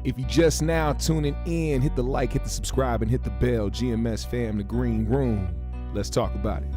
If you just now tuning in, hit the like, hit the subscribe, and hit the bell. GMS fam, the green room. Let's talk about it.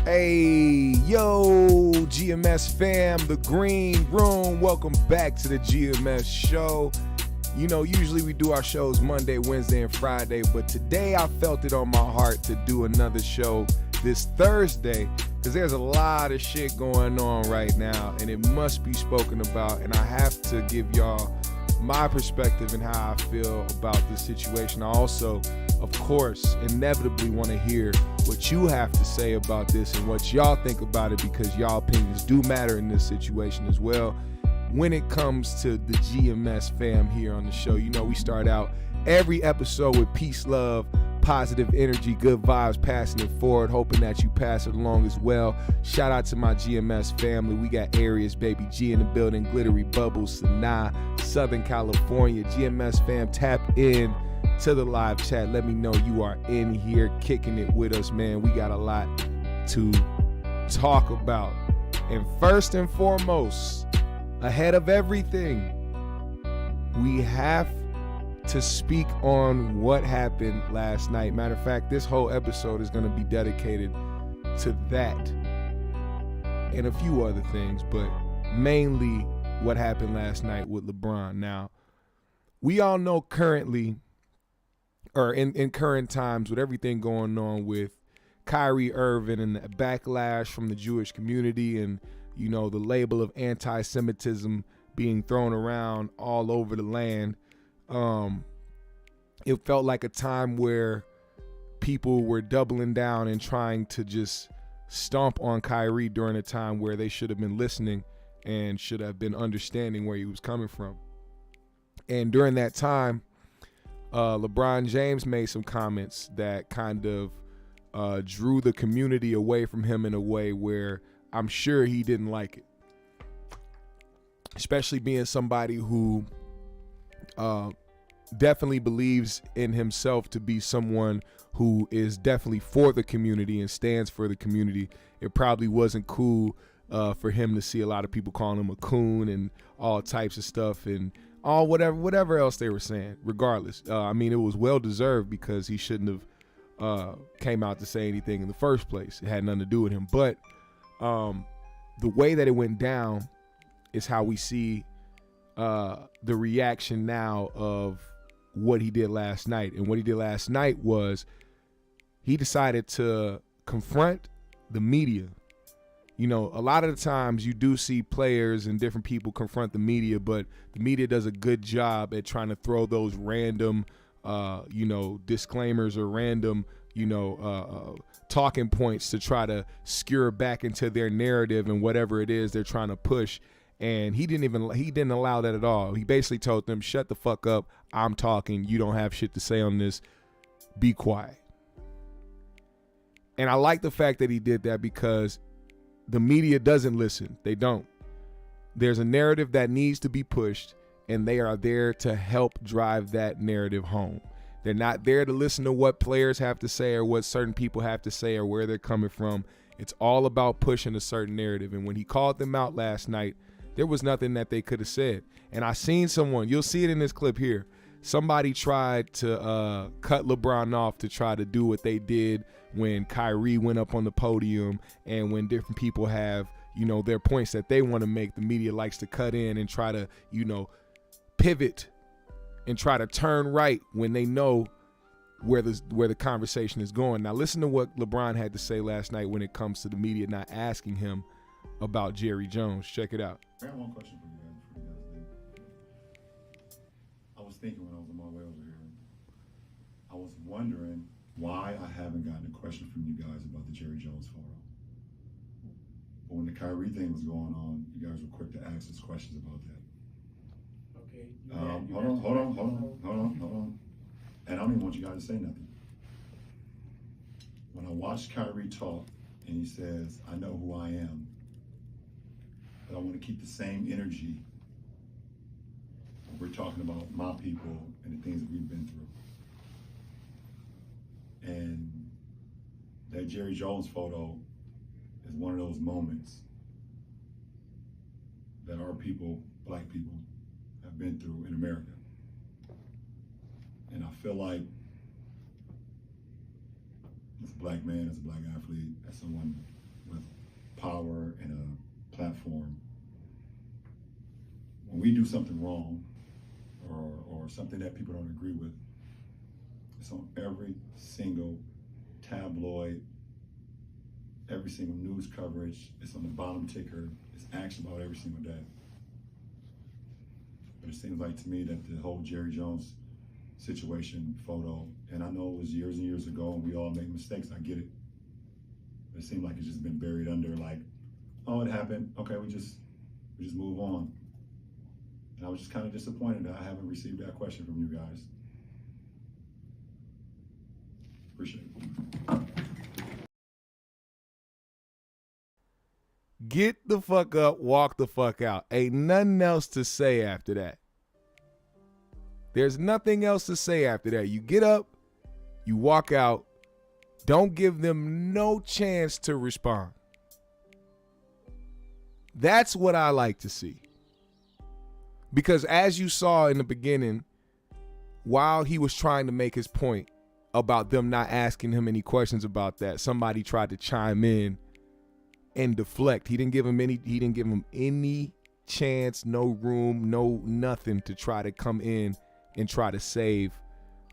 Hey, yo, GMS fam, the green room. Welcome back to the GMS show. You know, usually we do our shows Monday, Wednesday, and Friday, but today I felt it on my heart to do another show this Thursday because there's a lot of shit going on right now and it must be spoken about, and I have to give y'all my perspective and how I feel about this situation. I also, of course, inevitably want to hear what you have to say about this and what y'all think about it, because y'all opinions do matter in this situation as well. When it comes to the GMS fam here on the show, you know, we start out every episode with peace, love, positive energy, good vibes, passing it forward, hoping that you pass it along as well. Shout out to my GMS family. We got Areas, Baby G in the building, Glittery Bubbles, Sanaa, Southern California. GMS fam, tap in to the live chat. Let me know you are in here kicking it with us, man. We got a lot to talk about. And first and foremost, ahead of everything, we have to speak on what happened last night. Matter of fact, this whole episode is going to be dedicated to that and a few other things, but mainly what happened last night with LeBron. Now, we all know currently, or in current times, with everything going on with Kyrie Irving and the backlash from the Jewish community and, you know, the label of anti-Semitism being thrown around all over the land, it felt like a time where people were doubling down and trying to just stomp on Kyrie during a time where they should have been listening and should have been understanding where he was coming from. And during that time, LeBron James made some comments that kind of drew the community away from him in a way where I'm sure he didn't like it. Especially being somebody who definitely believes in himself to be someone who is definitely for the community and stands for the community. It probably wasn't cool for him to see a lot of people calling him a coon and all types of stuff and all whatever else they were saying. Regardless, I mean, it was well deserved because he shouldn't have came out to say anything in the first place. It had nothing to do with him. But the way that it went down is how we see the reaction now of what he did last night. And what he did last night was he decided to confront the media. You know, a lot of the times you do see players and different people confront the media, but the media does a good job at trying to throw those random disclaimers or random, talking points to try to skewer back into their narrative and whatever it is they're trying to push. And he didn't allow that at all. He basically told them, shut the fuck up. I'm talking. You don't have shit to say on this. Be quiet. And I like the fact that he did that because the media doesn't listen. They don't. There's a narrative that needs to be pushed, and they are there to help drive that narrative home. They're not there to listen to what players have to say or what certain people have to say or where they're coming from. It's all about pushing a certain narrative. And when he called them out last night, there was nothing that they could have said. And I seen someone, you'll see it in this clip here. Somebody tried to cut LeBron off to try to do what they did when Kyrie went up on the podium, and when different people have, their points that they want to make, the media likes to cut in and try to, pivot and try to turn right when they know where the conversation is going. Now listen to what LeBron had to say last night when it comes to the media not asking him about Jerry Jones. Check it out. I got one question for you guys before you guys leave. I was thinking when I was on my way over here, I was wondering why I haven't gotten a question from you guys about the Jerry Jones photo. But when the Kyrie thing was going on, you guys were quick to ask us questions about that. Okay. Hold on. And I don't even want you guys to say nothing. When I watched Kyrie talk and he says, I know who I am, but I want to keep the same energy when we're talking about my people and the things that we've been through. And that Jerry Jones photo is one of those moments that our people, black people, have been through in America. And I feel like as a black man, as a black athlete, as someone with power and a platform, when we do something wrong or something that people don't agree with, it's on every single tabloid, every single news coverage. It's on the bottom ticker. It's asked about every single day. But it seems like to me that the whole Jerry Jones situation photo, and I know it was years and years ago and we all make mistakes, I get it. But it seemed like it's just been buried under like, oh, it happened. Okay, we just move on. And I was just kind of disappointed that I haven't received that question from you guys. Appreciate it. Get the fuck up, walk the fuck out. Ain't nothing else to say after that. There's nothing else to say after that. You get up, you walk out, don't give them no chance to respond. That's what I like to see. Because as you saw in the beginning, while he was trying to make his point about them not asking him any questions about that, somebody tried to chime in and deflect. He didn't give him any chance, no room, no nothing to try to come in and try to save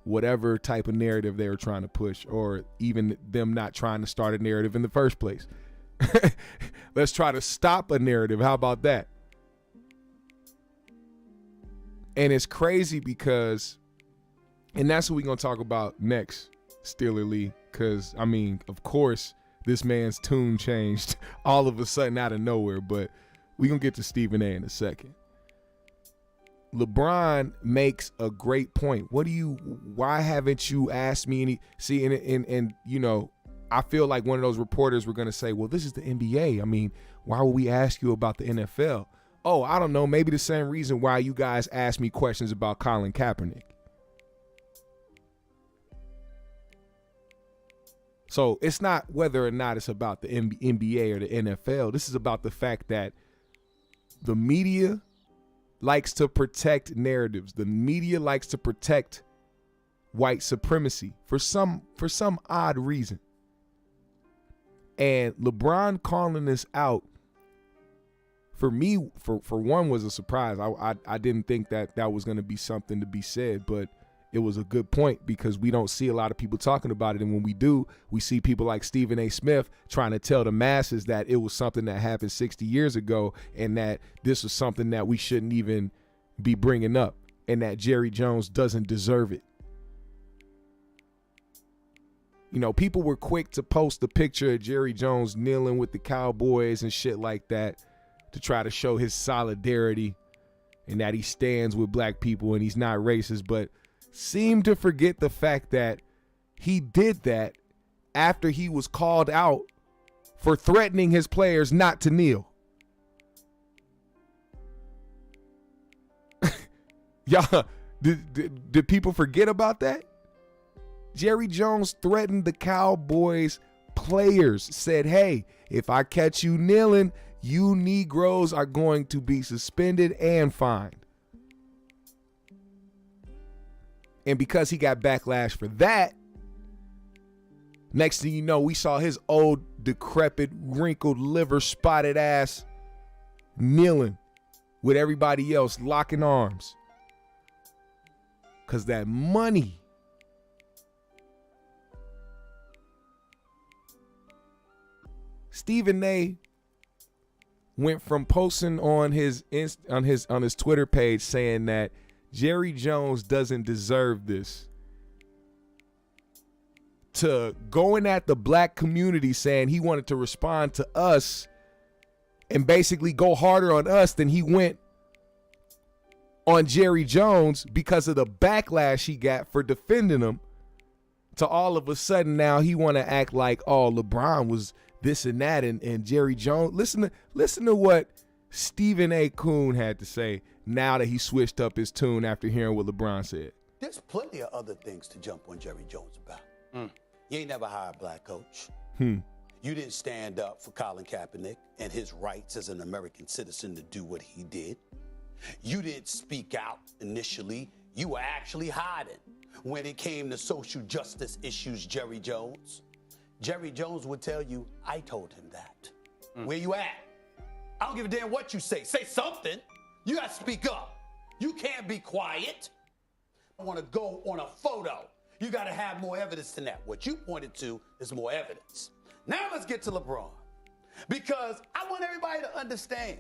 whatever type of narrative they were trying to push, or even them not trying to start a narrative in the first place. Let's try to stop a narrative. How about that? And it's crazy because, and that's what we're going to talk about next, Steeler Lee, because, I mean, of course, this man's tune changed all of a sudden out of nowhere, but we're going to get to Stephen A in a second. LeBron makes a great point. Why haven't you asked me any? See, and I feel like one of those reporters were going to say, well, this is the NBA. I mean, why would we ask you about the NFL? Oh, I don't know. Maybe the same reason why you guys asked me questions about Colin Kaepernick. So it's not whether or not it's about the NBA or the NFL. This is about the fact that the media likes to protect narratives. The media likes to protect white supremacy for some odd reason. And LeBron calling this out, for me, for one, was a surprise. I didn't think that was going to be something to be said, but it was a good point because we don't see a lot of people talking about it. And when we do, we see people like Stephen A. Smith trying to tell the masses that it was something that happened 60 years ago and that this was something that we shouldn't even be bringing up and that Jerry Jones doesn't deserve it. people were quick to post a picture of Jerry Jones kneeling with the Cowboys and shit like that to try to show his solidarity and that he stands with black people and he's not racist, but seemed to forget the fact that he did that after he was called out for threatening his players not to kneel. Y'all, did people forget about that? Jerry Jones threatened the Cowboys players, said, hey, if I catch you kneeling, you Negroes are going to be suspended and fined. And because he got backlash for that, next thing you know, we saw his old, decrepit, wrinkled, liver-spotted ass kneeling with everybody else, locking arms. Because that money. Stephen A. went from posting on his Twitter page saying that Jerry Jones doesn't deserve this to going at the black community saying he wanted to respond to us and basically go harder on us than he went on Jerry Jones because of the backlash he got for defending him, to all of a sudden now he want to act like, oh, LeBron was this and that and Jerry Jones. Listen to what Stephen A. Coon had to say now that he switched up his tune after hearing what LeBron said. There's plenty of other things to jump on Jerry Jones about. You ain't never hired a black coach. You didn't stand up for Colin Kaepernick and his rights as an American citizen to do what he did. You didn't speak out initially. You were actually hiding when it came to social justice issues, Jerry Jones. Jerry Jones would tell you, I told him that. Where you at? I don't give a damn what you say. Say something. You got to speak up. You can't be quiet. I want to go on a photo. You got to have more evidence than that. What you pointed to is more evidence. Now let's get to LeBron. Because I want everybody to understand,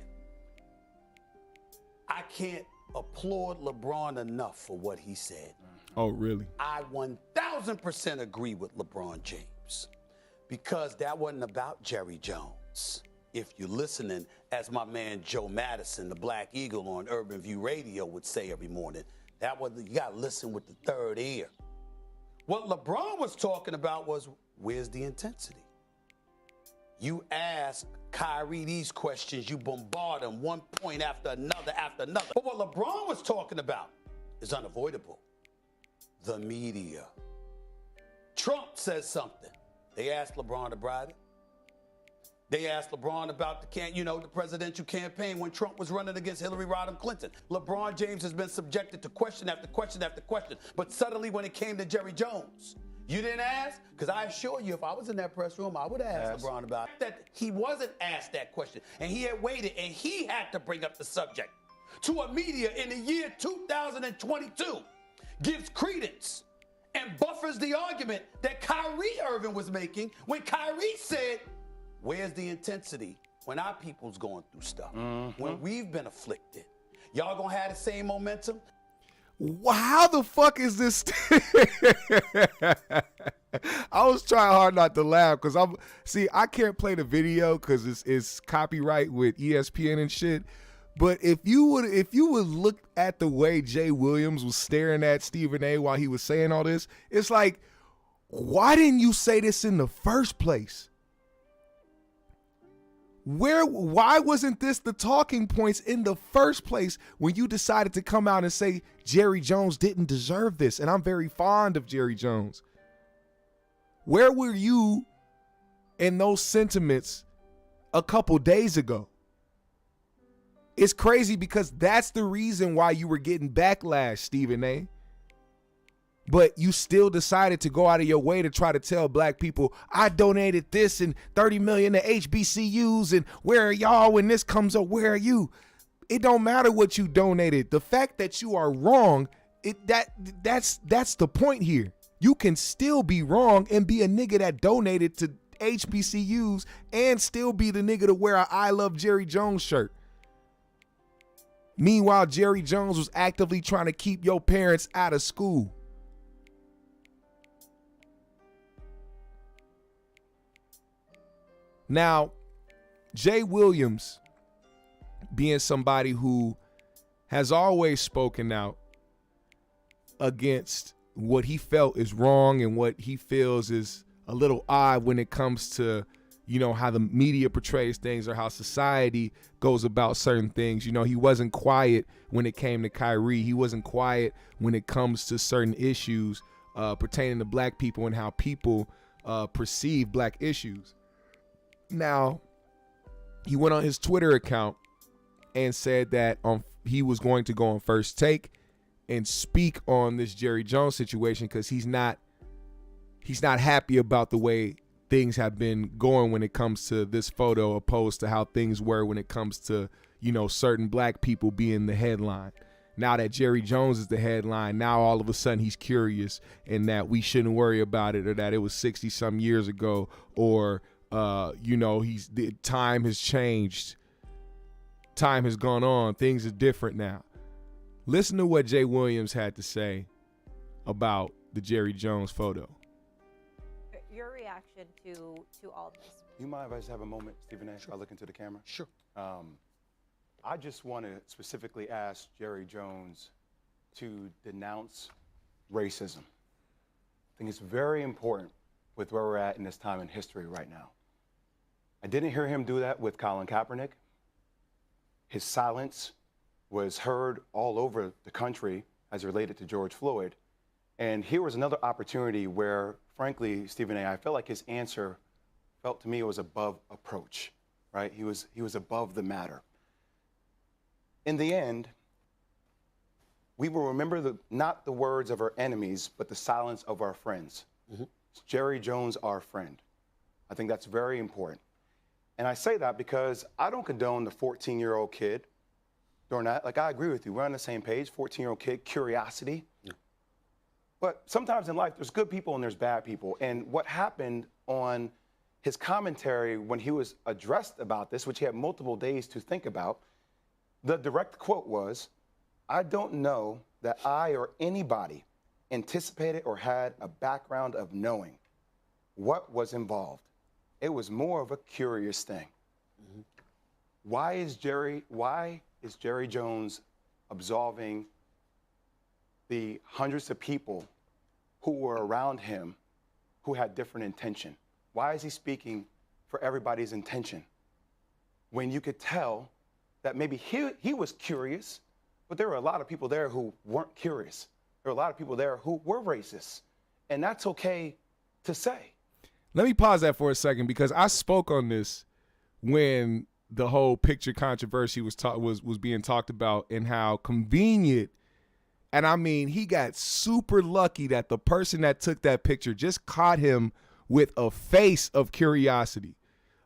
I can't applaud LeBron enough for what he said. Oh, really? I 1,000% agree with LeBron James because that wasn't about Jerry Jones. If you're listening, as my man Joe Madison, the Black Eagle on Urban View Radio would say every morning, you got to listen with the third ear. What LeBron was talking about was, where's the intensity? You ask Kyrie these questions, you bombard him one point after another after another. But what LeBron was talking about is unavoidable. The media. Trump says something. They asked LeBron to bribe it. They asked LeBron about the presidential campaign when Trump was running against Hillary Rodham Clinton. LeBron James has been subjected to question after question after question. But suddenly when it came to Jerry Jones, you didn't ask? Because I assure you, if I was in that press room, I would have asked LeBron about it. That he wasn't asked that question. And he had waited, and he had to bring up the subject to a media in the year 2022, gives credence and buffers the argument that Kyrie Irving was making when Kyrie said, where's the intensity when our people's going through stuff, when we've been afflicted? Y'all gonna have the same momentum? How the fuck is this? I was trying hard not to laugh because I can't play the video because it's copyright with ESPN and shit. But if you would look at the way Jay Williams was staring at Stephen A. while he was saying all this, it's like, why didn't you say this in the first place? Why wasn't this the talking points in the first place when you decided to come out and say Jerry Jones didn't deserve this? And I'm very fond of Jerry Jones. Where were you in those sentiments a couple days ago? It's crazy because that's the reason why you were getting backlash, Stephen A. But you still decided to go out of your way to try to tell black people, I donated this and 30 million to HBCUs, and where are y'all when this comes up? Where are you? It don't matter what you donated. The fact that you are wrong, that's the point here. You can still be wrong and be a nigga that donated to HBCUs and still be the nigga to wear a I Love Jerry Jones shirt. Meanwhile, Jerry Jones was actively trying to keep your parents out of school. Now, Jay Williams, being somebody who has always spoken out against what he felt is wrong and what he feels is a little odd when it comes to, you know, how the media portrays things or how society goes about certain things. You know, he wasn't quiet when it came to Kyrie. He wasn't quiet when it comes to certain issues pertaining to black people and how people perceive black issues. Now, he went on his Twitter account and said that he was going to go on First Take and speak on this Jerry Jones situation because he's not happy about the way things have been going when it comes to this photo, opposed to how things were when it comes to, you know, certain black people being the headline. Now that Jerry Jones is the headline, now all of a sudden he's curious and that we shouldn't worry about it, or that it was 60 some years ago, or you know, the time has changed. Time has gone on. Things are different now. Listen to what Jay Williams had to say about the Jerry Jones photo. Your reaction to all this. You mind if I just have a moment, Stephen A? Sure. I'll look into the camera. Sure. I just want to specifically ask Jerry Jones to denounce racism. I think it's very important with where we're at in this time in history right now. I didn't hear him do that with Colin Kaepernick. His silence was heard all over the country as related to George Floyd. And here was another opportunity where, frankly, Stephen A., I felt like his answer felt to me it was above approach, right? He was above the matter. In the end, we will remember not the words of our enemies, but the silence of our friends. Mm-hmm. Jerry Jones, our friend. I think that's very important. And I say that because I don't condone the 14-year-old kid doing that. Like, I agree with you. We're on the same page, 14-year-old kid, curiosity. Yeah. But sometimes in life, there's good people and there's bad people. And what happened on his commentary when he was addressed about this, which he had multiple days to think about, the direct quote was, "I don't know that I or anybody anticipated or had a background of knowing what was involved. It was more of a curious thing." Mm-hmm. Why is Jerry Jones absolving the hundreds of people who were around him who had different intention? Why is he speaking for everybody's intention when you could tell that maybe he was curious, but there were a lot of people there who weren't curious? There were a lot of people there who were racist, and that's okay to say. Let me pause that for a second, because I spoke on this when the whole picture controversy was being talked about, and how convenient. And I mean, he got super lucky that the person that took that picture just caught him with a face of curiosity.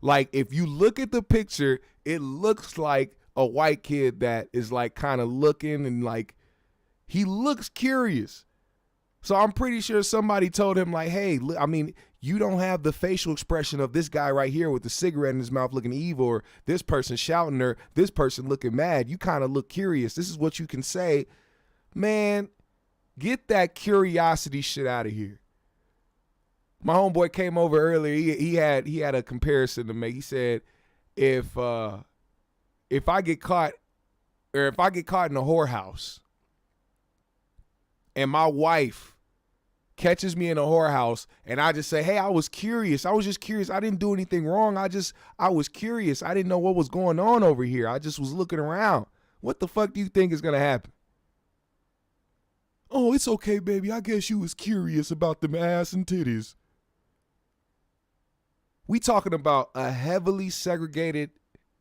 Like, if you look at the picture, it looks like a white kid that is like kind of looking, and like he looks curious. So I'm pretty sure somebody told him, like, hey, I mean, you don't have the facial expression of this guy right here with the cigarette in his mouth looking evil, or this person shouting, or this person looking mad. You kind of look curious. This is what you can say. Man, get that curiosity shit out of here. My homeboy came over earlier. He had a comparison to make. He said, if I get caught, or if I get caught in a whorehouse, and my wife catches me in a whorehouse, and I just say, hey, I was curious. I was just curious. I didn't do anything wrong. I was curious. I didn't know what was going on over here. I just was looking around. What the fuck do you think is going to happen? Oh, it's okay, baby. I guess you was curious about them ass and titties. We talking about a heavily segregated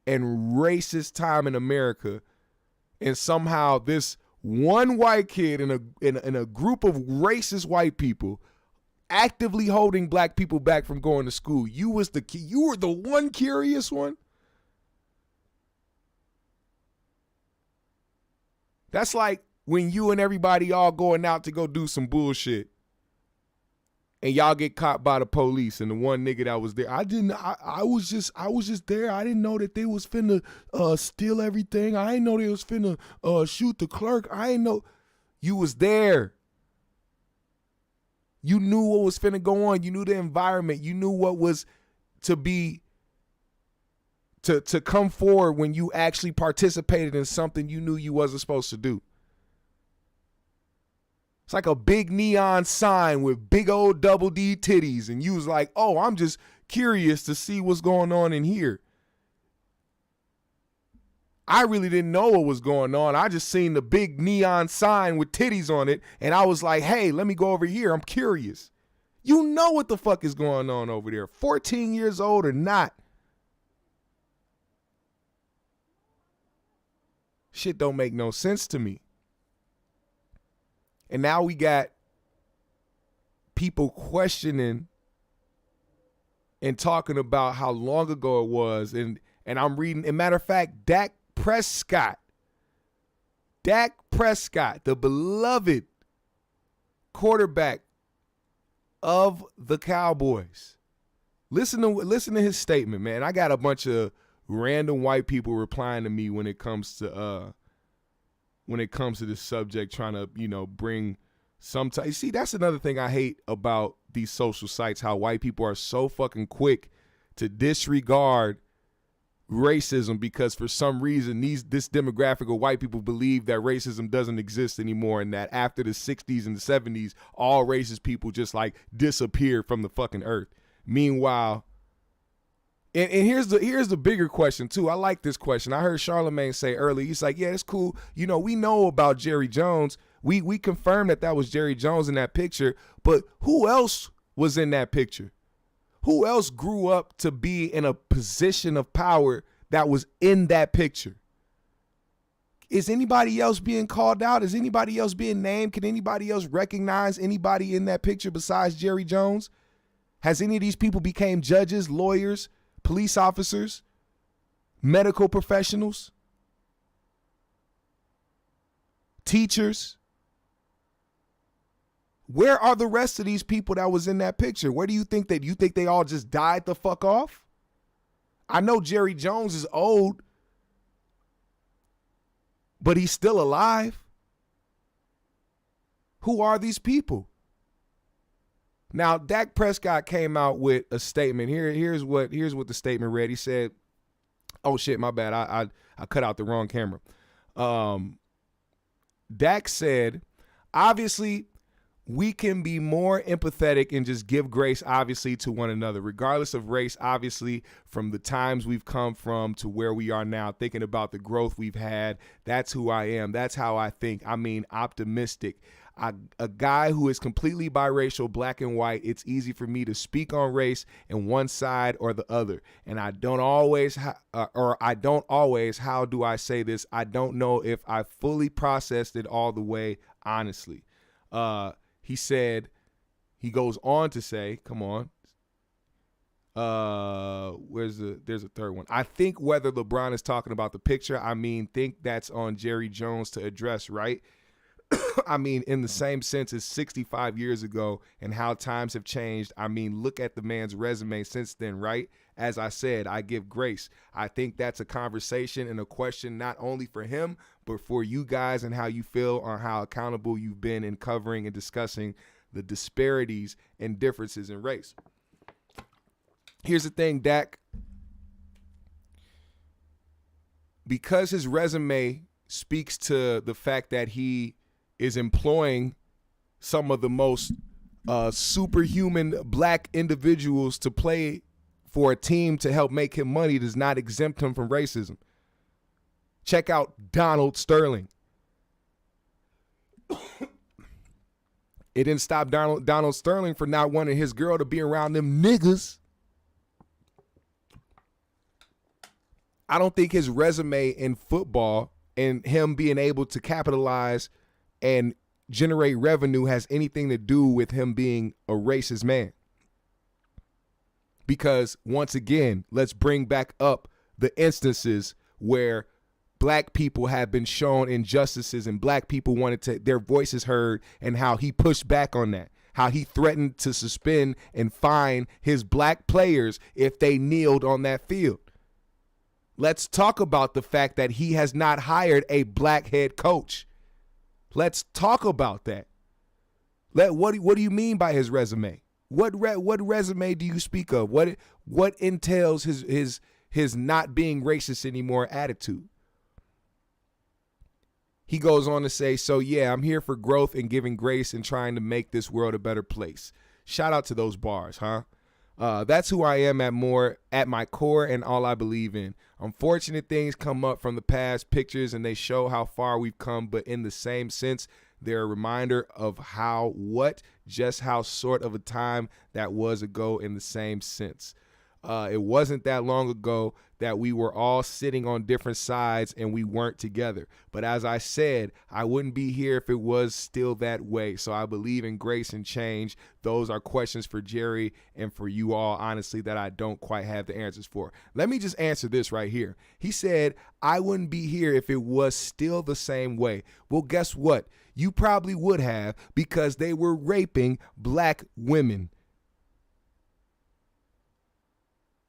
and racist time in America, and somehow this one white kid in a group of racist white people actively holding black people back from going to school. You were the one curious one. That's like when you and everybody all going out to go do some bullshit, and y'all get caught by the police, and the one nigga that was there, I was just there. I didn't know that they was finna steal everything. I didn't know they was finna shoot the clerk. I didn't know. You was there. You knew what was finna go on. You knew the environment. You knew what was to be to come forward when you actually participated in something you knew you wasn't supposed to do. It's like a big neon sign with big old double D titties, and you was like, oh, I'm just curious to see what's going on in here. I really didn't know what was going on. I just seen the big neon sign with titties on it, and I was like, hey, let me go over here. I'm curious. You know what the fuck is going on over there, 14 years old or not. Shit don't make no sense to me. And now we got people questioning and talking about how long ago it was. And I'm reading, as a matter of fact, Dak Prescott, the beloved quarterback of the Cowboys. Listen to his statement, man. I got a bunch of random white people replying to me when it comes to this subject, trying to, bring some type. See, that's another thing I hate about these social sites, how white people are so fucking quick to disregard racism because for some reason this demographic of white people believe that racism doesn't exist anymore, and that after the 60s and the 70s, all racist people just like disappeared from the fucking earth. Meanwhile, and here's the bigger question too. I like this question. I heard Charlemagne say earlier, he's like, yeah, it's cool. We know about Jerry Jones. We confirmed that was Jerry Jones in that picture, but who else was in that picture? Who else grew up to be in a position of power that was in that picture? Is anybody else being called out? Is anybody else being named? Can anybody else recognize anybody in that picture besides Jerry Jones? Has any of these people became judges, lawyers, police officers, medical professionals, teachers? Where are the rest of these people that was in that picture? Where do you think they all just died the fuck off? I know Jerry Jones is old, but he's still alive. Who are these people? Now, Dak Prescott came out with a statement. Here's what the statement read. He said, oh shit, my bad. I cut out the wrong camera. Dak said, obviously, we can be more empathetic and just give grace, obviously, to one another, regardless of race, obviously, from the times we've come from to where we are now, thinking about the growth we've had. That's who I am. That's how I think. I mean, optimistic. A guy who is completely biracial, black and white, it's easy for me to speak on race in one side or the other. And I don't always, how do I say this? I don't know if I fully processed it all the way, honestly. He said, he goes on to say, come on. There's a third one. I think whether LeBron is talking about the picture, think that's on Jerry Jones to address, right? In the same sense as 65 years ago and how times have changed. Look at the man's resume since then, right? As I said, I give grace. I think that's a conversation and a question not only for him, but for you guys and how you feel on how accountable you've been in covering and discussing the disparities and differences in race. Here's the thing, Dak. Because his resume speaks to the fact that he is employing some of the most superhuman black individuals to play for a team to help make him money, does not exempt him from racism. Check out Donald Sterling. It didn't stop Donald Sterling for not wanting his girl to be around them niggas. I don't think his resume in football and him being able to capitalize and generate revenue has anything to do with him being a racist man. Because once again, let's bring back up the instances where black people have been shown injustices and black people wanted their voices heard, and how he pushed back on that, how he threatened to suspend and fine his black players if they kneeled on that field. Let's talk about the fact that he has not hired a black head coach. Let's talk about that. What do you mean by his resume? What resume do you speak of? What entails his not being racist anymore attitude. He goes on to say, so yeah, I'm here for growth and giving grace and trying to make this world a better place. Shout out to those bars, huh? That's who I am at my core and all I believe in. Unfortunate things come up from the past pictures and they show how far we've come, but in the same sense, they're a reminder of how short of a time that was ago in the same sense. It wasn't that long ago that we were all sitting on different sides and we weren't together. But as I said, I wouldn't be here if it was still that way. So I believe in grace and change. Those are questions for Jerry and for you all, honestly, that I don't quite have the answers for. Let me just answer this right here. He said, I wouldn't be here if it was still the same way. Well, guess what? You probably would have, because they were raping black women.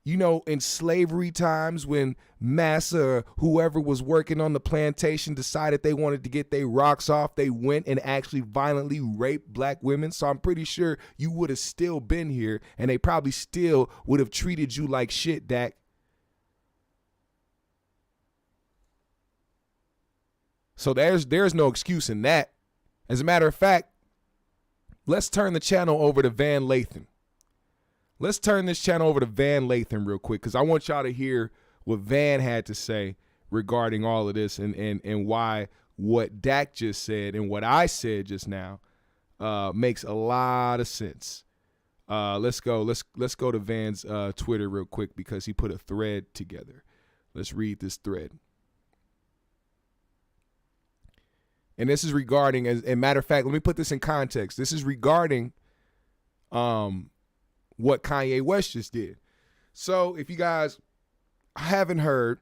You know, in slavery times when Massa or whoever was working on the plantation decided they wanted to get their rocks off, they went and actually violently raped black women. So I'm pretty sure you would have still been here and they probably still would have treated you like shit, Dak. So there's no excuse in that. As a matter of fact, let's turn the channel over to Van Lathan. Let's turn this channel over to Van Lathan real quick, because I want y'all to hear what Van had to say regarding all of this and why what Dak just said and what I said just now makes a lot of sense. Let's go to Van's Twitter real quick, because he put a thread together. Let's read this thread. And this is regarding, as a matter of fact, let me put this in context. This is regarding what Kanye West just did. So if you guys haven't heard,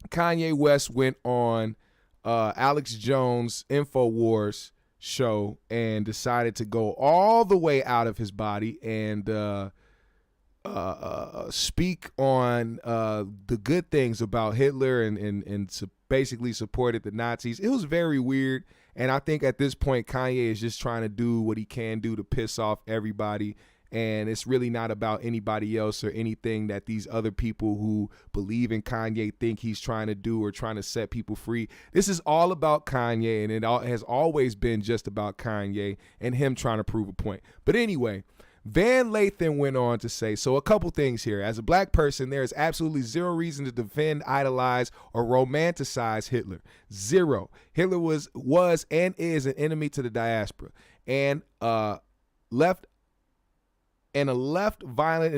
Kanye West went on Alex Jones' InfoWars show and decided to go all the way out of his body and speak on the good things about Hitler and basically supported the Nazis. It was very weird. And I think at this point, Kanye is just trying to do what he can do to piss off everybody. And it's really not about anybody else or anything that these other people who believe in Kanye think he's trying to do or trying to set people free. This is all about Kanye, and it has always been just about Kanye and him trying to prove a point. But anyway, Van Lathan went on to say, so a couple things here. As a black person, there is absolutely zero reason to defend, idolize, or romanticize Hitler. Zero. Hitler was and is an enemy to the diaspora and left violent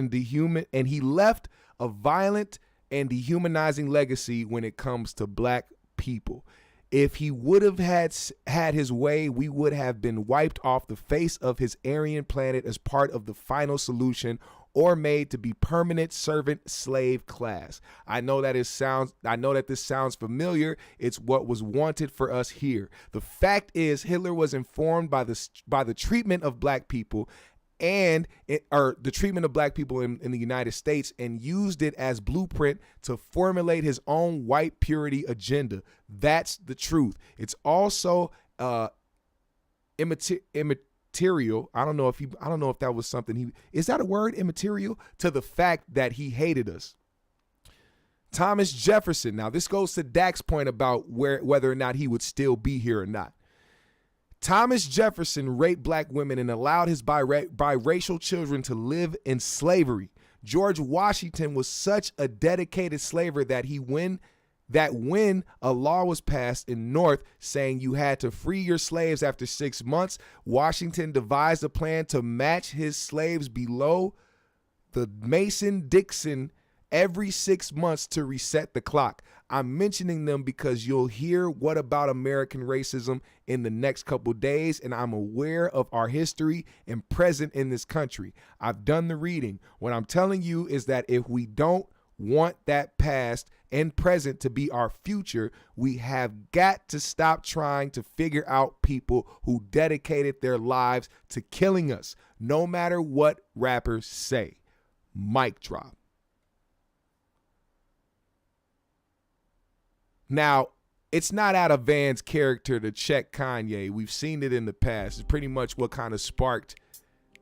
and dehumanizing legacy when it comes to black people. If he would have had his way, we would have been wiped off the face of his Aryan planet as part of the final solution, or made to be permanent servant slave class. I know that this sounds familiar. It's what was wanted for us here. The fact is, Hitler was informed by the treatment of black people the treatment of black people in the United States, and used it as blueprint to formulate his own white purity agenda. That's the truth. It's also immaterial. I don't know if that was something is that a word, immaterial, to the fact that he hated us. Thomas Jefferson. Now this goes to Dak's point about whether or not he would still be here or not. Thomas Jefferson raped black women and allowed his biracial children to live in slavery. George Washington was such a dedicated slaver that when a law was passed in North saying you had to free your slaves after 6 months, Washington devised a plan to match his slaves below the Mason-Dixon every 6 months to reset the clock. I'm mentioning them because you'll hear what about American racism in the next couple days, and I'm aware of our history and present in this country. I've done the reading. What I'm telling you is that if we don't want that past and present to be our future, we have got to stop trying to figure out people who dedicated their lives to killing us, no matter what rappers say. Mic drop. Now, it's not out of Van's character to check Kanye. We've seen it in the past. It's pretty much what kind of sparked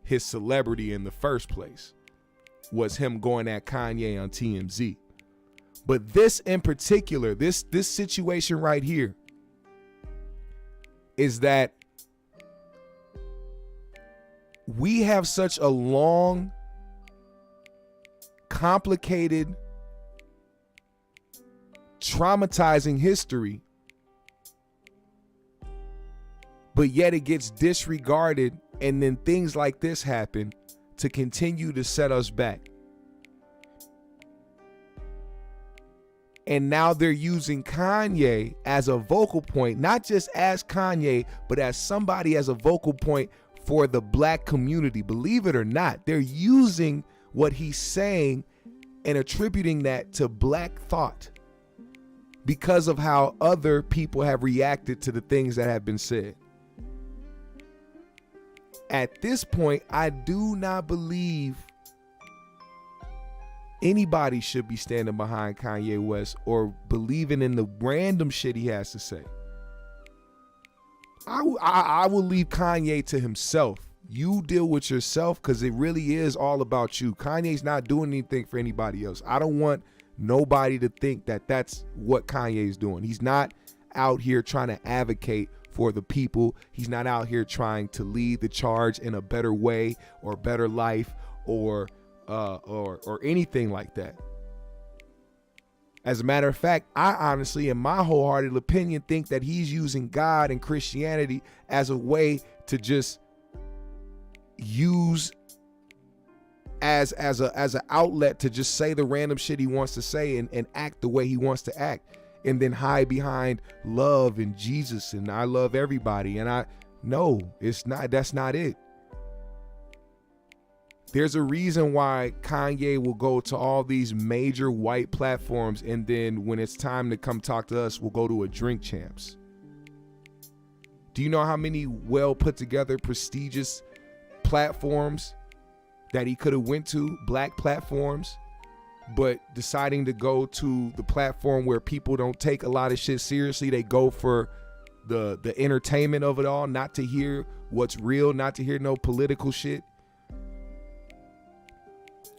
his celebrity in the first place, was him going at Kanye on TMZ. But this in particular, this situation right here is that we have such a long, complicated, traumatizing history, but yet it gets disregarded, and then things like this happen to continue to set us back. And now they're using Kanye as a vocal point, not just as Kanye, but as somebody as a vocal point for the black community. Believe it or not, they're using what he's saying and attributing that to black thought because of how other people have reacted to the things that have been said. At this point, I do not believe anybody should be standing behind Kanye West or believing in the random shit he has to say. I will leave Kanye to himself. You deal with yourself, because it really is all about you. Kanye's not doing anything for anybody else. I don't want nobody to think that that's what Kanye's doing. He's not out here trying to advocate for the people. He's not out here trying to lead the charge in a better way or better life or anything like that. As a matter of fact, I honestly, in my wholehearted opinion, think that he's using God and Christianity as a way to just use as an outlet to just say the random shit he wants to say and act the way he wants to act, and then hide behind love and Jesus and I love everybody. And that's not it. There's a reason why Kanye will go to all these major white platforms, and then when it's time to come talk to us, we'll go to a Drink Champs. Do you know how many well put together, prestigious platforms that he could have went to, black platforms, but deciding to go to the platform where people don't take a lot of shit seriously? They go for the entertainment of it all, not to hear what's real, not to hear no political shit.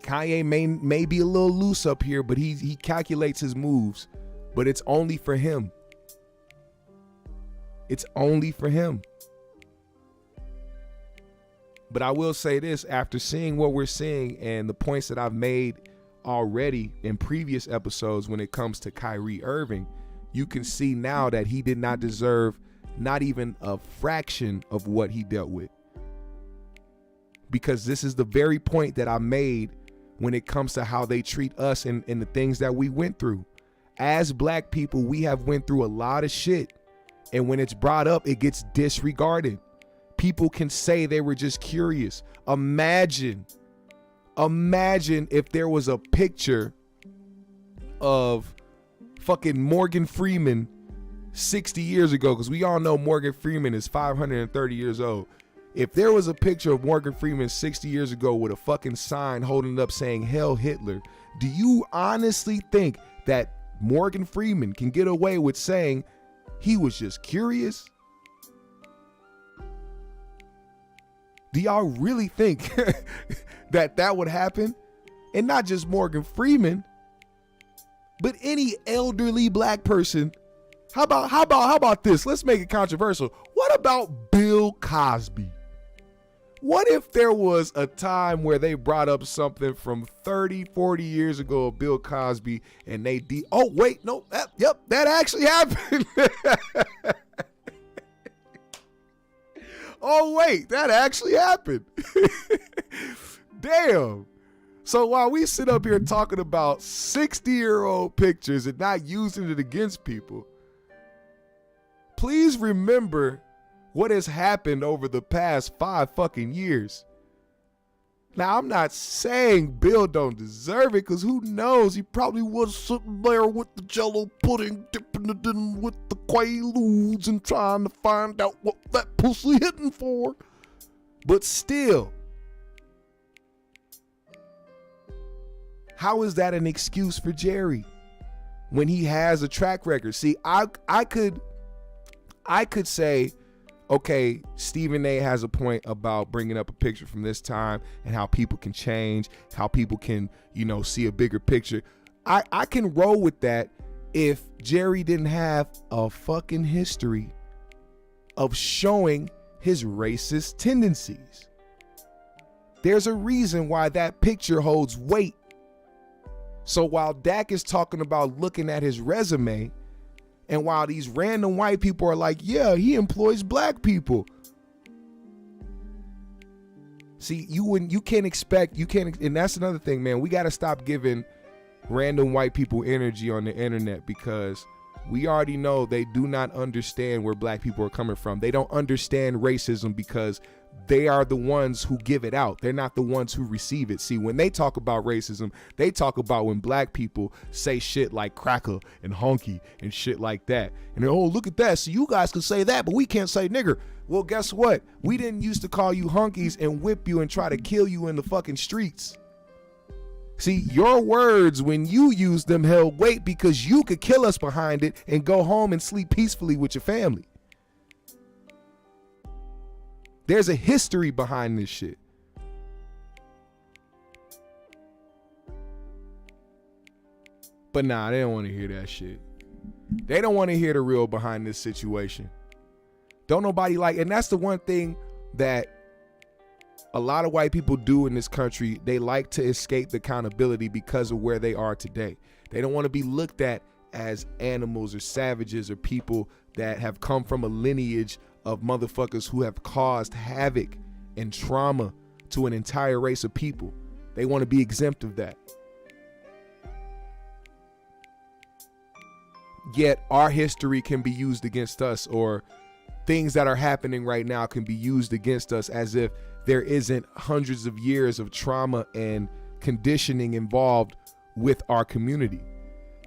Kanye may be a little loose up here, but he calculates his moves, but it's only for him. It's only for him. But I will say this, after seeing what we're seeing and the points that I've made already in previous episodes when it comes to Kyrie Irving, you can see now that he did not deserve not even a fraction of what he dealt with. Because this is the very point that I made when it comes to how they treat us and the things that we went through. As black people, we have went through a lot of shit. And when it's brought up, it gets disregarded. People can say they were just curious. Imagine if there was a picture of fucking Morgan Freeman 60 years ago, because we all know Morgan Freeman is 530 years old. If there was a picture of Morgan Freeman 60 years ago with a fucking sign holding it up saying "Hail Hitler," do you honestly think that Morgan Freeman can get away with saying he was just curious? Do y'all really think that would happen? And not just Morgan Freeman, but any elderly black person. How about this? Let's make it controversial. What about Bill Cosby? What if there was a time where they brought up something from 30, 40 years ago of Bill Cosby and they that actually happened. Oh, wait, that actually happened. Damn. So while we sit up here talking about 60-year-old pictures and not using it against people, please remember what has happened over the past 5 fucking years. Now, I'm not saying Bill don't deserve it, because who knows? He probably was sitting there with the Jell-O pudding, dipping it in with the Quaaludes and trying to find out what that pussy hitting for. But still, how is that an excuse for Jerry when he has a track record? See, I could say, okay, Stephen A has a point about bringing up a picture from this time and how people can change, how people can, see a bigger picture. I can roll with that if Jerry didn't have a fucking history of showing his racist tendencies. There's a reason why that picture holds weight. So while Dak is talking about looking at his resume, and while these random white people are like, yeah, he employs black people. See, you can't expect, and that's another thing, man. We got to stop giving random white people energy on the internet, because we already know they do not understand where black people are coming from. They don't understand racism because they are the ones who give it out. They're not the ones who receive it. See, when they talk about racism, they talk about when black people say shit like cracker and honky and shit like that. And oh, look at that. So you guys can say that, but we can't say nigger. Well, guess what? We didn't used to call you honkies and whip you and try to kill you in the fucking streets. See, your words, when you use them, held weight because you could kill us behind it and go home and sleep peacefully with your family. There's a history behind this shit. But nah, they don't want to hear that shit. They don't want to hear the real behind this situation. Don't nobody and that's the one thing that a lot of white people do in this country. They like to escape the accountability because of where they are today. They don't want to be looked at as animals or savages or people that have come from a lineage of motherfuckers who have caused havoc and trauma to an entire race of people. They want to be exempt of that. Yet our history can be used against us, or things that are happening right now can be used against us, as if there isn't hundreds of years of trauma and conditioning involved with our community.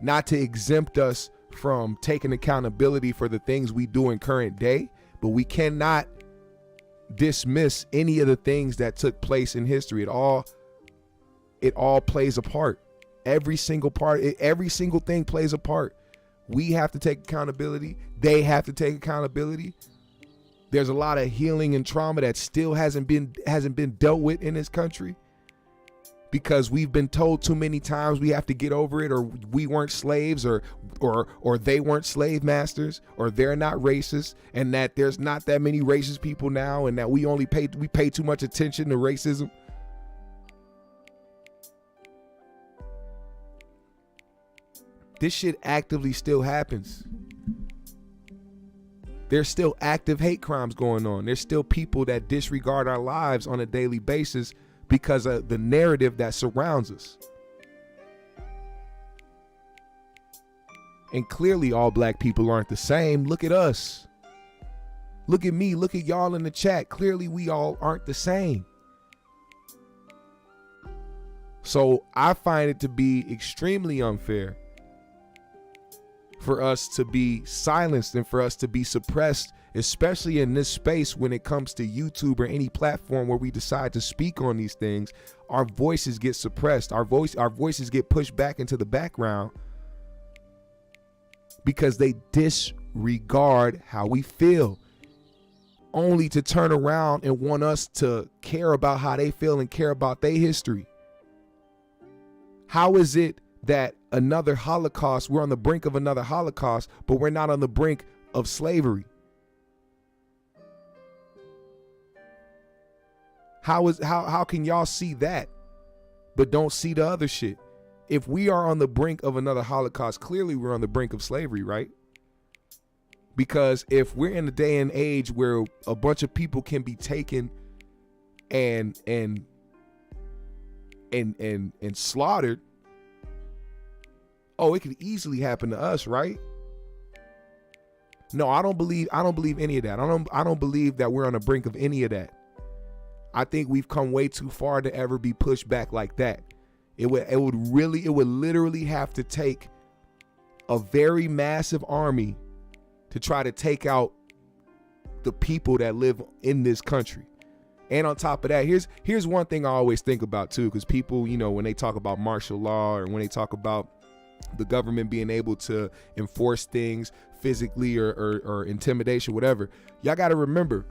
Not to exempt us from taking accountability for the things we do in current day, but we cannot dismiss any of the things that took place in history. It all plays a part. Every single part, every single thing plays a part. We have to take accountability. They have to take accountability. There's a lot of healing and trauma that still hasn't been dealt with in this country, because we've been told too many times we have to get over it, or we weren't slaves, or they weren't slave masters, or they're not racist, and that there's not that many racist people now, and that we pay too much attention to racism. This shit actively still happens. There's still active hate crimes going on. There's still people that disregard our lives on a daily basis because of the narrative that surrounds us. And clearly all black people aren't the same. Look at us. Look at me. Look at y'all in the chat. Clearly we all aren't the same. So I find it to be extremely unfair for us to be silenced and for us to be suppressed, especially in this space when it comes to YouTube or any platform where we decide to speak on these things. Our voices get suppressed. Our voices get pushed back into the background because they disregard how we feel, only to turn around and want us to care about how they feel and care about their history. How is it that another Holocaust, we're on the brink of another Holocaust, but we're not on the brink of slavery? How can y'all see that but don't see the other shit? If we are on the brink of another Holocaust, clearly we're on the brink of slavery, right? Because if we're in a day and age where a bunch of people can be taken and slaughtered, oh, it could easily happen to us, right? No, I don't believe any of that. I don't believe that we're on the brink of any of that. I think we've come way too far to ever be pushed back like that. It would literally have to take a very massive army to try to take out the people that live in this country. And on top of that, here's one thing I always think about too, because people, when they talk about martial law or when they talk about the government being able to enforce things physically or intimidation, whatever, y'all got to remember,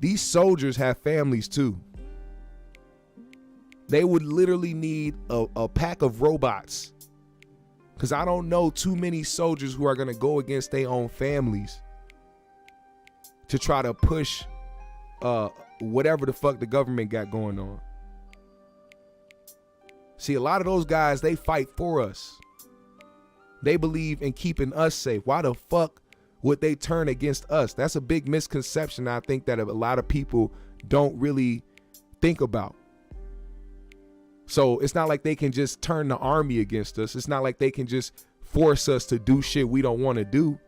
these soldiers have families too. They would literally need a pack of robots Because I don't know too many soldiers who are going to go against their own families to try to push whatever the fuck the government got going on. See, a lot of those guys, they fight for us. They believe in keeping us safe. Why the fuck would they turn against us? That's a big misconception I think that a lot of people don't really think about. So it's not like they can just turn the army against us. It's not like they can just force us to do shit we don't want to do.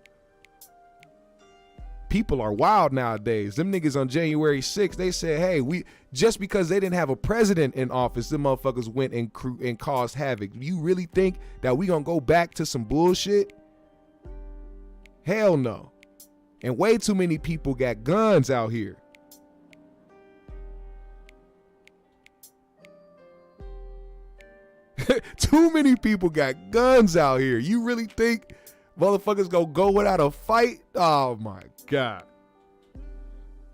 People are wild nowadays. Them niggas on January 6th, they said, hey, we just because they didn't have a president in office, them motherfuckers went and caused havoc. You really think that we gonna go back to some bullshit? Hell no. And way too many people got guns out here. Too many people got guns out here. You really think motherfuckers gonna go without a fight? Oh my God.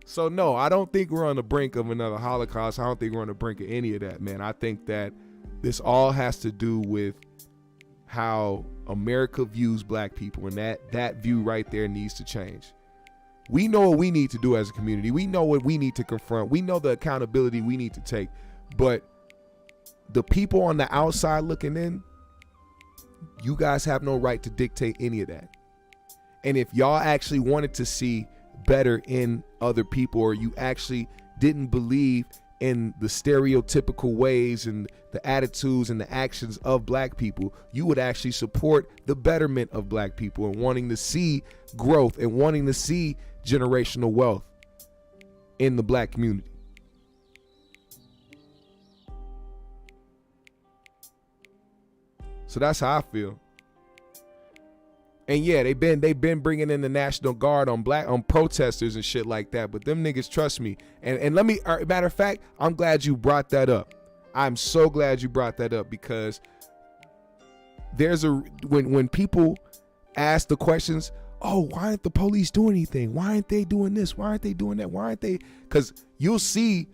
So no, I don't think we're on the brink of another Holocaust. I don't think we're on the brink of any of that, man. I think that this all has to do with how America views black people, and that view right there needs to change. We know what we need to do as a community. We know what we need to confront. We know the accountability we need to take. But the people on the outside looking in, you guys have no right to dictate any of that. And if y'all actually wanted to see better in other people, or you actually didn't believe in the stereotypical ways and the attitudes and the actions of black people, you would actually support the betterment of black people and wanting to see growth and wanting to see generational wealth in the black community. So that's how I feel. And yeah, they've been bringing in the National Guard on protesters and shit like that. But them niggas, trust me. And let me, matter of fact, I'm glad you brought that up. I'm so glad you brought that up, because when people ask the questions, oh, why aren't the police doing anything? Why aren't they doing this? Why aren't they doing that? Why aren't they? Because you'll see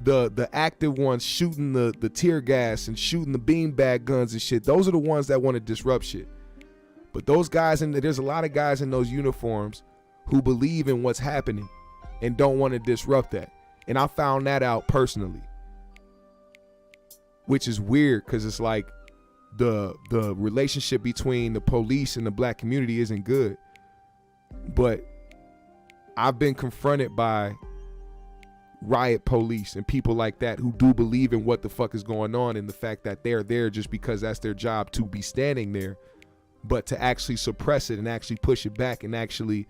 the active ones shooting the tear gas and shooting the beanbag guns and shit. Those are the ones that want to disrupt shit. But those guys, there's a lot of guys in those uniforms who believe in what's happening and don't want to disrupt that. And I found that out personally, which is weird, because it's like the relationship between the police and the black community isn't good. But I've been confronted by riot police and people like that who do believe in what the fuck is going on, and the fact that they're there just because that's their job to be standing there, but to actually suppress it and actually push it back and actually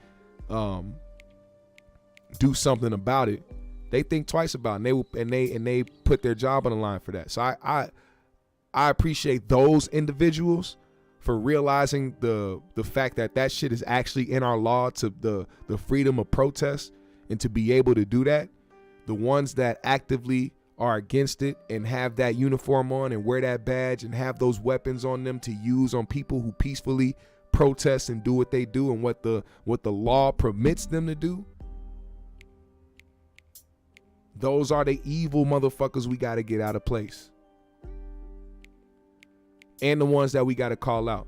do something about it, they think twice about it, and they put their job on the line for that. So I appreciate those individuals for realizing the fact that shit is actually in our law, to the freedom of protest, and to be able to do that. The ones that actively are against it and have that uniform on and wear that badge and have those weapons on them to use on people who peacefully protest and do what they do and what the law permits them to do, those are the evil motherfuckers we got to get out of place. And the ones that we got to call out.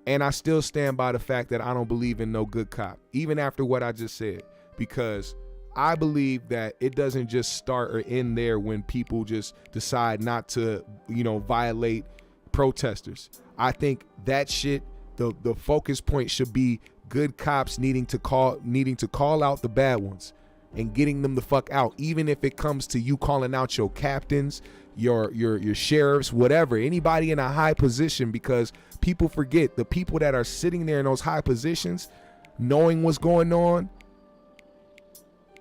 And I still stand by the fact that I don't believe in no good cop, even after what I just said, because I believe that it doesn't just start or end there when people just decide not to, violate protesters. I think that shit, the focus point should be good cops needing to call out the bad ones and getting them the fuck out, even if it comes to you calling out your captains, your sheriffs, whatever, anybody in a high position, because people forget the people that are sitting there in those high positions, knowing what's going on,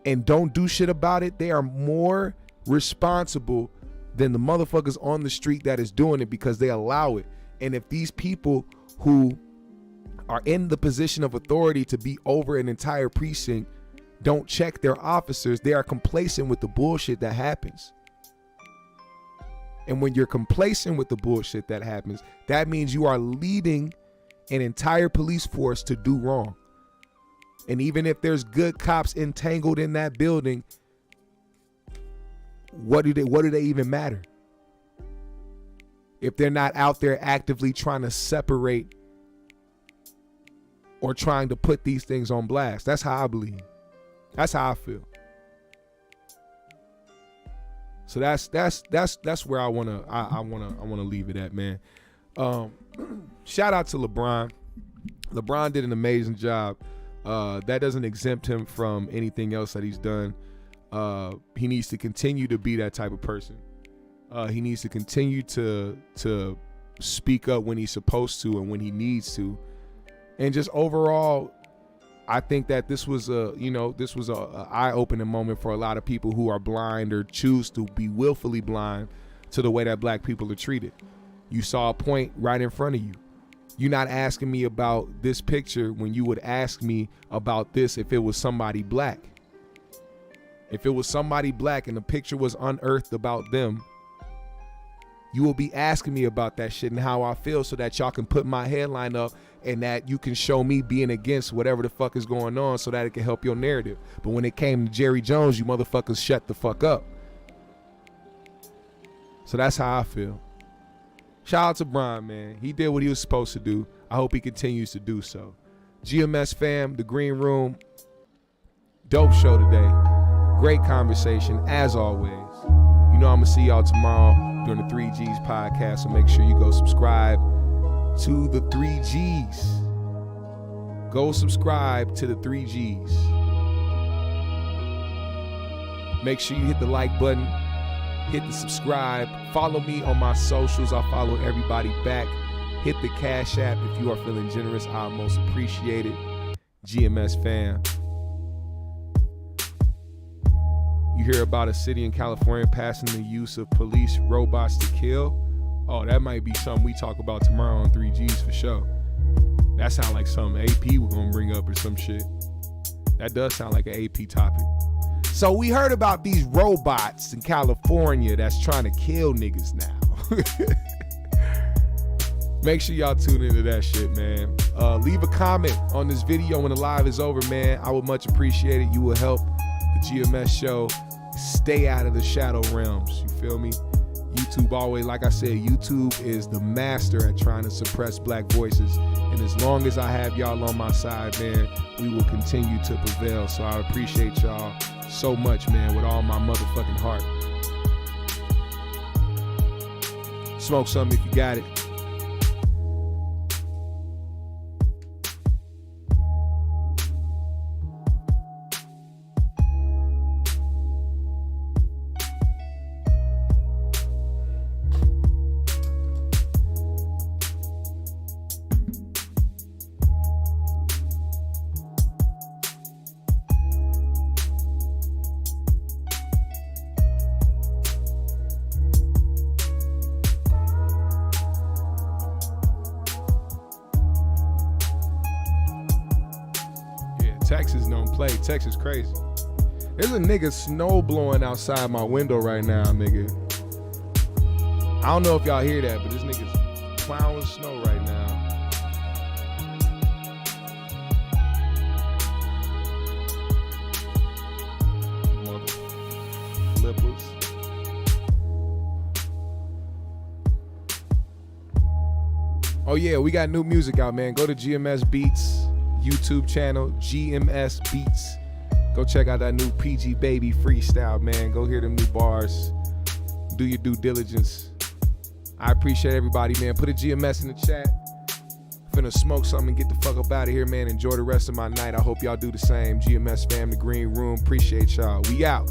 and don't do shit about it. They are more responsible than the motherfuckers on the street that is doing it, because they allow it. And if these people who are in the position of authority to be over an entire precinct don't check their officers, they are complacent with the bullshit that happens. And when you're complacent with the bullshit that happens, that means you are leading an entire police force to do wrong. And even if there's good cops entangled in that building, what do they even matter? if they're not out there actively trying to separate or trying to put these things on blast. That's how I believe. That's how I feel. So that's where I wanna leave it at, man. Shout out to LeBron. LeBron did an amazing job. That doesn't exempt him from anything else that he's done. He needs to continue to be that type of person. He needs to continue to speak up when he's supposed to and when he needs to. And just overall, I think that this was a eye-opening moment for a lot of people who are blind or choose to be willfully blind to the way that black people are treated. You saw a point right in front of you. You're not asking me about this picture when you would ask me about this if it was somebody black. If it was somebody black and the picture was unearthed about them, you will be asking me about that shit and how I feel so that y'all can put my headline up and that you can show me being against whatever the fuck is going on so that it can help your narrative. But when it came to Jerry Jones, you motherfuckers shut the fuck up. So that's how I feel. Shout out to Brian, man. He did what he was supposed to do. I hope he continues to do so. GMS fam, the Green Room. Dope show today. Great conversation, as always. You know I'm going to see y'all tomorrow during the 3Gs podcast, so make sure you go subscribe to the 3Gs. Go subscribe to the 3Gs. Make sure you hit the like button, hit the subscribe, follow me on my socials. I'll follow everybody back. Hit the Cash App if you are feeling generous. I'll most appreciate it. GMS fam. You hear about a city in California passing the use of police robots to kill? Oh, that might be something we talk about tomorrow on 3Gs for sure. That sounds like something AP we're gonna bring up or some shit. That does sound like an AP topic. So we heard about these robots in California that's trying to kill niggas now. Make sure y'all tune into that shit, man. Leave a comment on this video when the live is over, man. I would much appreciate it. You will help the GMS show stay out of the shadow realms. You feel me? YouTube always, like I said, YouTube is the master at trying to suppress black voices. And as long as I have y'all on my side, man, we will continue to prevail. So I appreciate y'all so much, man, with all my motherfucking heart. Smoke something if you got it. Texas don't play. Texas crazy. There's a nigga snow blowing outside my window right now, nigga. I don't know if y'all hear that, but this nigga's plowing snow right now. Mother flippers. Oh yeah, we got new music out, man. Go to GMS Beats YouTube channel, GMS Beats. Go check out that new PG Baby freestyle, man. Go hear them new bars. Do your due diligence. I appreciate everybody, man. Put a GMS in the chat. Finna smoke something and get the fuck up out of here, man. Enjoy the rest of my night. I hope y'all do the same. GMS fam, the Green Room. Appreciate y'all. We out.